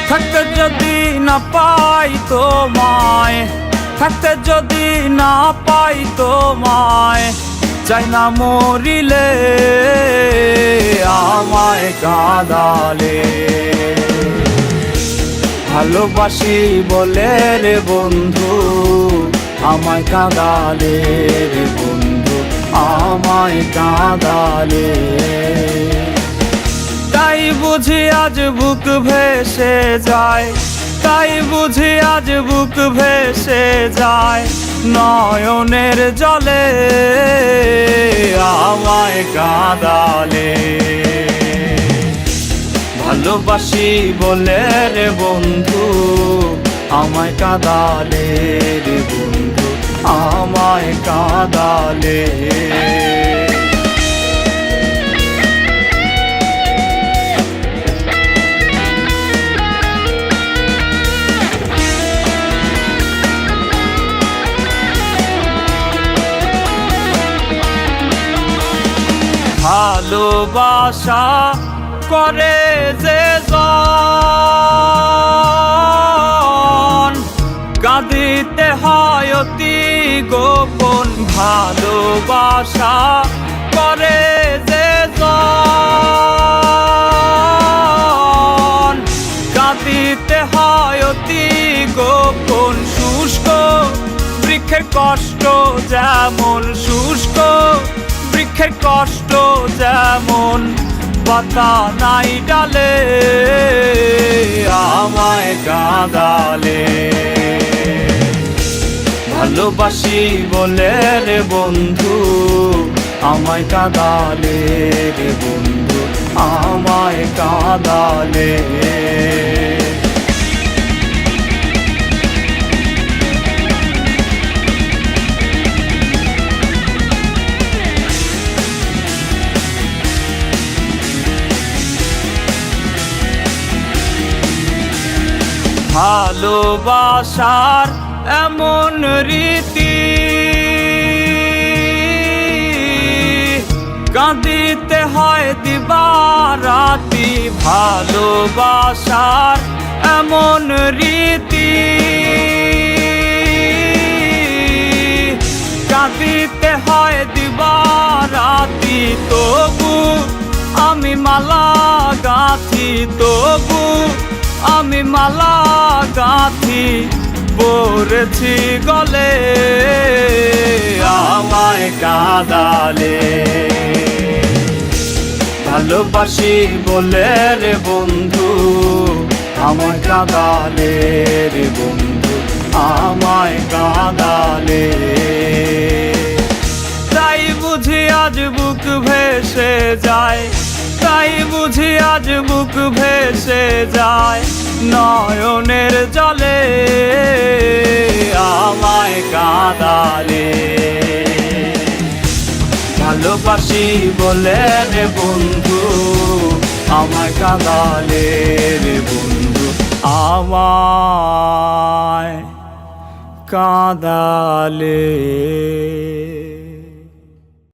থাকতে যদি না পাই তোমায়, থাকতে যদি না পাই তোমায়, চাই না মরিলে আমায় কাঁদালে। ভালোবাসি বলে রে বন্ধু আমায় কাঁদালে রে বন্ধু, আমায় কাঁদালে। তাই বুঝি আজ বুক ভেসে যায়, তাই বুঝি আজ বুক ভেসে যায় নয়নের জলে আমায় কাঁদালে। ভালোবাসি বলে রে বন্ধু আমায় কাঁদালে রে বন্ধু, আমায় কাঁদালে। ভালোবাসা করে যে জন, কাঁদিতে হয় অতি গোপন। ভালোবাসা করে যে জন, কাঁদিতে হয় অতি গোপন। শুষ্ক বৃক্ষের কষ্ট যেমন, শুষ্ক বৃক্ষের কষ্ট যেমন, পাতা নাই ডালে আমায় কাঁদালে। ভালোবাসি বলে রে বন্ধু আমায় কাঁদালে রে বন্ধু, আমায় কাঁদালে। ভালোবাসার এমন রীতি, কাঁদিতে হয় দিবারাতি। ভালোবাসার এমন রীতি, কাঁদিতে হয় দিবারাতি। তবু আমি মালা গাঁথি, তবু আমি মালা গাঁথি পরেছি গলে আমায় কাঁদালে। ভালোবাসি বলে রে বন্ধু আমায় কাঁদালে রে বন্ধু, আমায় কাঁদালে। তাই বুঝি আজ বুক ভেসে যায়, তাই বুঝি আজ বুক ভেসে যায় নয়নের জলে আমায় কাঁদালে। ভালোবাসি বলে রে বন্ধু আমায় কাঁদালে রে বন্ধু, আমায় কাঁদালে।